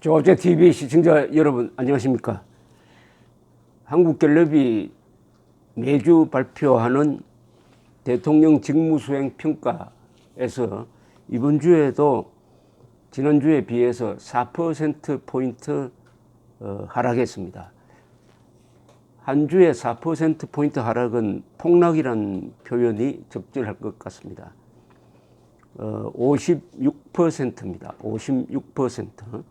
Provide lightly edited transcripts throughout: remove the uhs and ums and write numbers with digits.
조제 TV 시청자 여러분 안녕하십니까? 한국갤럽이 매주 발표하는 대통령 직무수행 평가에서 이번 주에도 지난주에 비해서 4%포인트 하락했습니다. 한 주에 4%포인트 하락은 폭락이라는 표현이 적절할 것 같습니다. 56%입니다. 56%.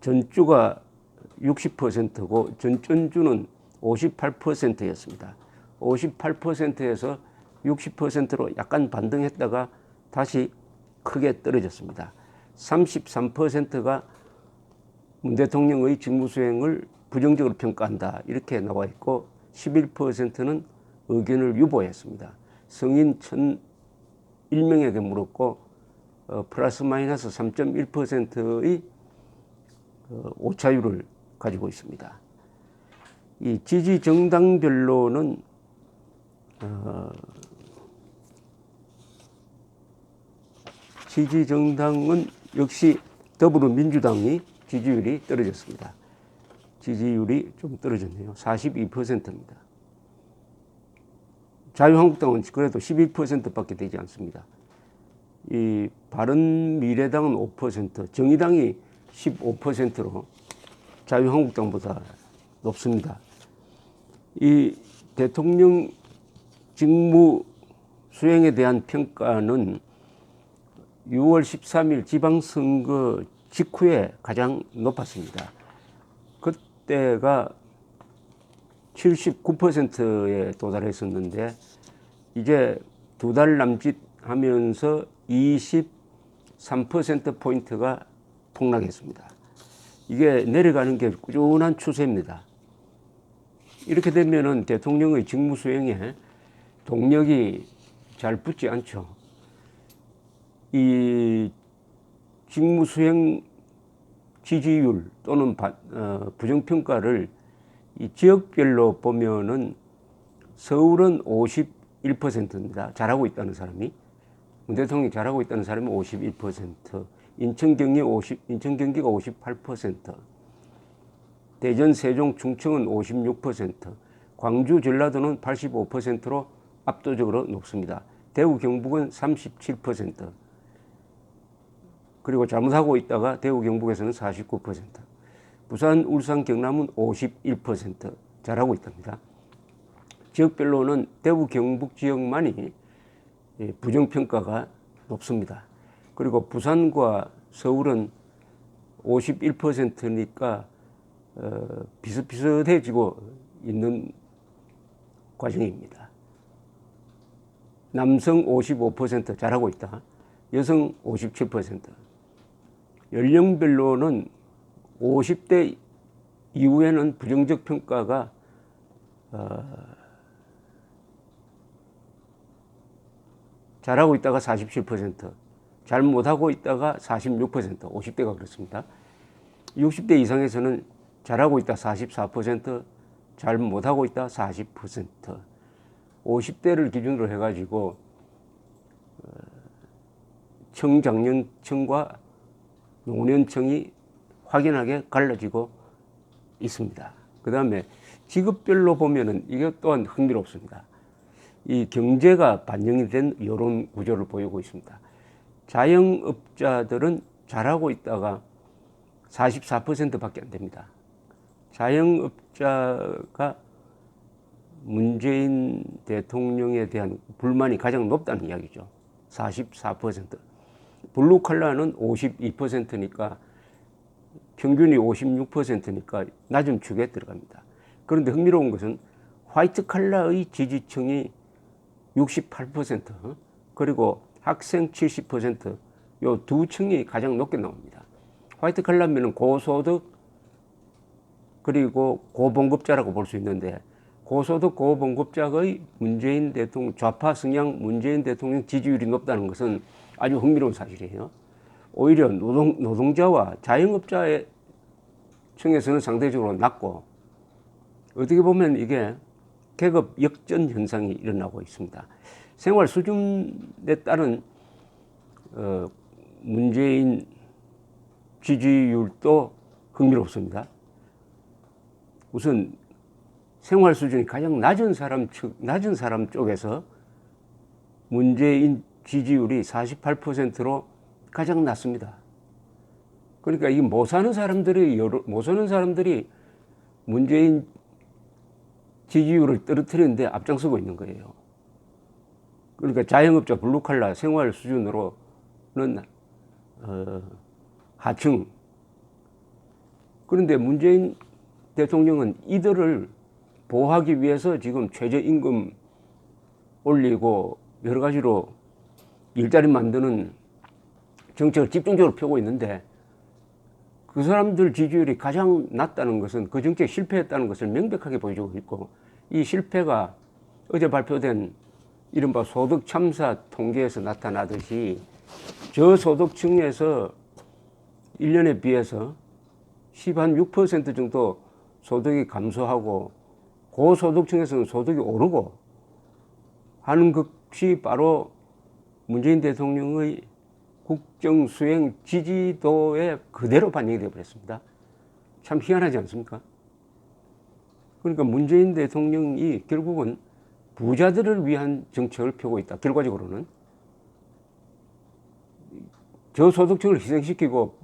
전주가 60%고 전전주는 58%였습니다. 58%에서 60%로 약간 반등했다가 다시 크게 떨어졌습니다. 33%가 문 대통령의 직무수행을 부정적으로 평가한다 이렇게 나와 있고 11%는 의견을 유보했습니다. 성인 1,001명에게 물었고 플러스 마이너스 3.1%의 오차율을 가지고 있습니다. 이 지지 정당별로는 지지 정당은 역시 더불어민주당이 지지율이 떨어졌습니다. 지지율이 좀 떨어졌네요. 42%입니다. 자유한국당은 그래도 12%밖에 되지 않습니다. 이 바른미래당은 5%, 정의당이 15%로 자유한국당보다 높습니다. 이 대통령 직무 수행에 대한 평가는 6월 13일 지방선거 직후에 가장 높았습니다. 그때가 79%에 도달했었는데 이제 두 달 남짓 하면서 23%포인트가 폭락했습니다. 이게 내려가는 게 꾸준한 추세입니다. 이렇게 되면은 대통령의 직무 수행에 동력이 잘 붙지 않죠. 이 직무 수행 지지율 또는 부정평가를 이 지역별로 보면은 서울은 51%입니다. 잘하고 있다는 사람이. 문 대통령이 잘하고 있다는 사람이 51%. 인천, 경기가 58%, 대전, 세종, 충청은 56%, 광주, 전라도는 85%로 압도적으로 높습니다. 대구, 경북은 37%, 그리고 잘못하고 있다가 대구, 경북에서는 49%, 부산, 울산, 경남은 51% 잘하고 있답니다. 지역별로는 대구, 경북 지역만이 부정평가가 높습니다. 그리고 부산과 서울은 51%니까 비슷비슷해지고 있는 과정입니다. 남성 55% 잘하고 있다. 여성 57%. 연령별로는 50대 이후에는 부정적 평가가 잘하고 있다가 47%. 잘 못하고 있다가 46%, 50대가 그렇습니다. 60대 이상에서는 잘하고 있다 44%, 잘 못하고 있다 40%. 50대를 기준으로 해가지고 청장년층과 노년층이 확연하게 갈라지고 있습니다. 그 다음에 직업별로 보면은 이게 또한 흥미롭습니다. 이 경제가 반영이 된 이런 구조를 보이고 있습니다. 자영업자들은 잘하고 있다가 44%밖에 안 됩니다. 자영업자가 문재인 대통령에 대한 불만이 가장 높다는 이야기죠. 44%. 블루칼라는 52%니까 평균이 56%니까 낮은 축에 들어갑니다. 그런데 흥미로운 것은 화이트 칼라의 지지층이 68%, 그리고 학생 70%, 요 두 층이 가장 높게 나옵니다. 화이트 칼라면은 고소득 그리고 고봉급자라고 볼 수 있는데, 고소득 고봉급자의 문재인 대통령, 좌파 성향 문재인 대통령 지지율이 높다는 것은 아주 흥미로운 사실이에요. 오히려 노동자와 자영업자의 층에서는 상대적으로 낮고, 어떻게 보면 이게 계급 역전 현상이 일어나고 있습니다. 생활 수준에 따른 문재인 지지율도 흥미롭습니다. 우선 생활 수준이 가장 낮은 사람 쪽에서 문재인 지지율이 48%로 가장 낮습니다. 그러니까 이 못 사는 사람들이 문재인 지지율을 떨어뜨리는데 앞장서고 있는 거예요. 그러니까 자영업자, 블루칼라 생활 수준으로는 하층. 그런데 문재인 대통령은 이들을 보호하기 위해서 지금 최저임금 올리고 여러 가지로 일자리 만드는 정책을 집중적으로 펴고 있는데, 그 사람들 지지율이 가장 낮다는 것은 그 정책이 실패했다는 것을 명백하게 보여주고 있고, 이 실패가 어제 발표된 이른바 소득 참사 통계에서 나타나듯이 저소득층에서 1년에 비해서 16% 정도 소득이 감소하고 고소득층에서는 소득이 오르고 하는 것이 바로 문재인 대통령의 국정 수행 지지도에 그대로 반영이 되어버렸습니다. 참 희한하지 않습니까? 그러니까 문재인 대통령이 결국은 부자들을 위한 정책을 펴고 있다. 결과적으로는 저소득층을 희생시키고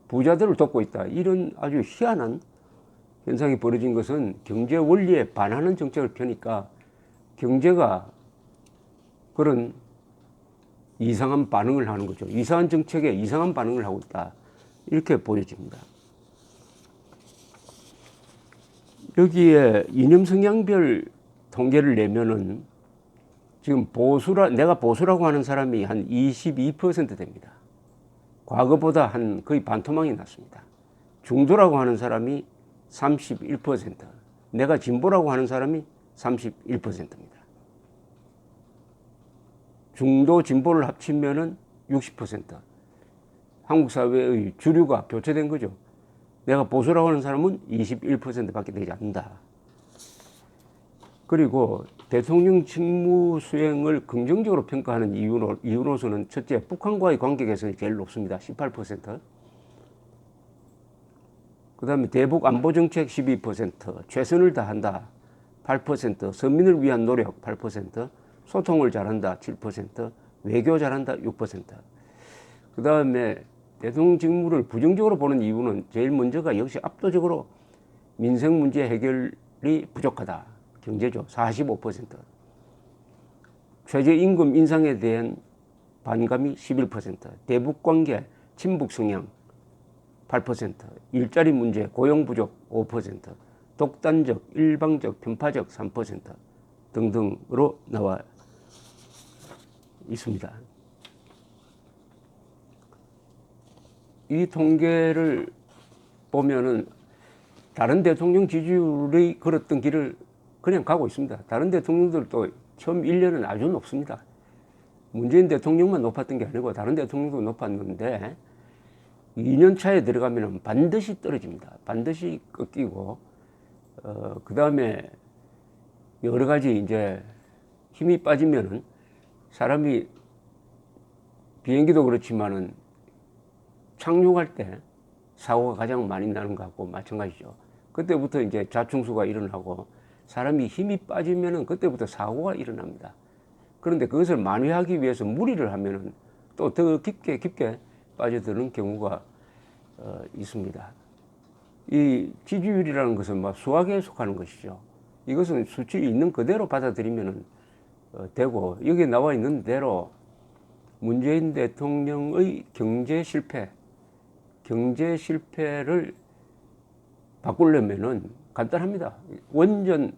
부자들을 돕고 있다. 이런 아주 희한한 현상이 벌어진 것은 경제 원리에 반하는 정책을 펴니까 경제가 그런 이상한 반응을 하는 거죠. 이상한 정책에 이상한 반응을 하고 있다. 이렇게 보여집니다. 여기에 이념 성향별 통계를 내면은 지금 내가 보수라고 하는 사람이 한 22% 됩니다. 과거보다 한 거의 반토막이 났습니다. 중도라고 하는 사람이 31%, 내가 진보라고 하는 사람이 31%입니다. 중도 진보를 합치면은 60%. 한국 사회의 주류가 교체된 거죠. 내가 보수라고 하는 사람은 21%밖에 되지 않는다. 그리고 대통령 직무 수행을 긍정적으로 평가하는 이유로서는 첫째, 북한과의 관계 개선이 제일 높습니다. 18%. 그 다음에 대북 안보 정책 12%, 최선을 다한다 8%, 서민을 위한 노력 8%, 소통을 잘한다 7%, 외교 잘한다 6%. 그 다음에 대통령 직무를 부정적으로 보는 이유는 제일 먼저가 역시 압도적으로 민생 문제 해결이 부족하다. 경제죠. 45%. 최저임금 인상에 대한 반감이 11%, 대북관계 친북 성향 8%, 일자리 문제 고용 부족 5%, 독단적, 일방적, 편파적 3% 등등으로 나와 있습니다. 이 통계를 보면은 다른 대통령 지지율이 걸었던 길을 그냥 가고 있습니다. 다른 대통령들도 처음 1년은 아주 높습니다. 문재인 대통령만 높았던 게 아니고 다른 대통령도 높았는데 2년 차에 들어가면 반드시 떨어집니다. 반드시 꺾이고, 그 다음에 여러 가지 이제 힘이 빠지면은 사람이 비행기도 그렇지만은 착륙할 때 사고가 가장 많이 나는 것하고 마찬가지죠. 그때부터 이제 자충수가 일어나고 사람이 힘이 빠지면은 그때부터 사고가 일어납니다. 그런데 그것을 만회하기 위해서 무리를 하면은 또 더 깊게 빠져드는 경우가 있습니다. 이 지지율이라는 것은 막 수학에 속하는 것이죠. 이것은 수치 있는 그대로 받아들이면 되고, 여기에 나와 있는 대로 문재인 대통령의 경제 실패를 바꾸려면은 간단합니다. 완전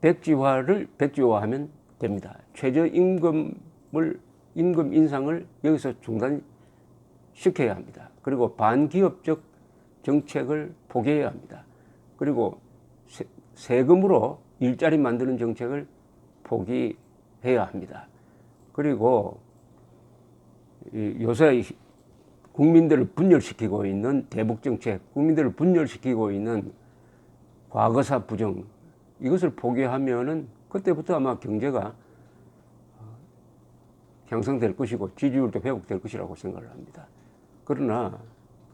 백지화하면 됩니다. 임금 인상을 여기서 중단시켜야 합니다. 그리고 반기업적 정책을 포기해야 합니다. 그리고 세금으로 일자리 만드는 정책을 포기해야 합니다. 그리고 요새 국민들을 분열시키고 있는 대북정책, 국민들을 분열시키고 있는 과거사 부정, 이것을 포기하면은 그때부터 아마 경제가 향상될 것이고 지지율도 회복될 것이라고 생각을 합니다. 그러나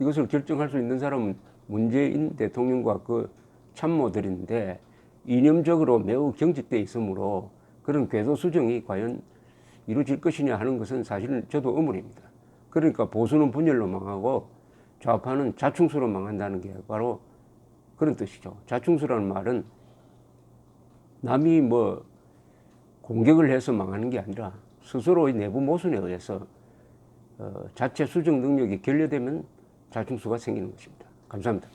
이것을 결정할 수 있는 사람은 문재인 대통령과 그 참모들인데 이념적으로 매우 경직돼 있으므로 그런 궤도 수정이 과연 이루어질 것이냐 하는 것은 사실은 저도 의문입니다. 그러니까 보수는 분열로 망하고 좌파는 자충수로 망한다는 게 바로 그런 뜻이죠. 자충수라는 말은 남이 뭐 공격을 해서 망하는 게 아니라 스스로의 내부 모순에 의해서 자체 수정 능력이 결여되면 자충수가 생기는 것입니다. 감사합니다.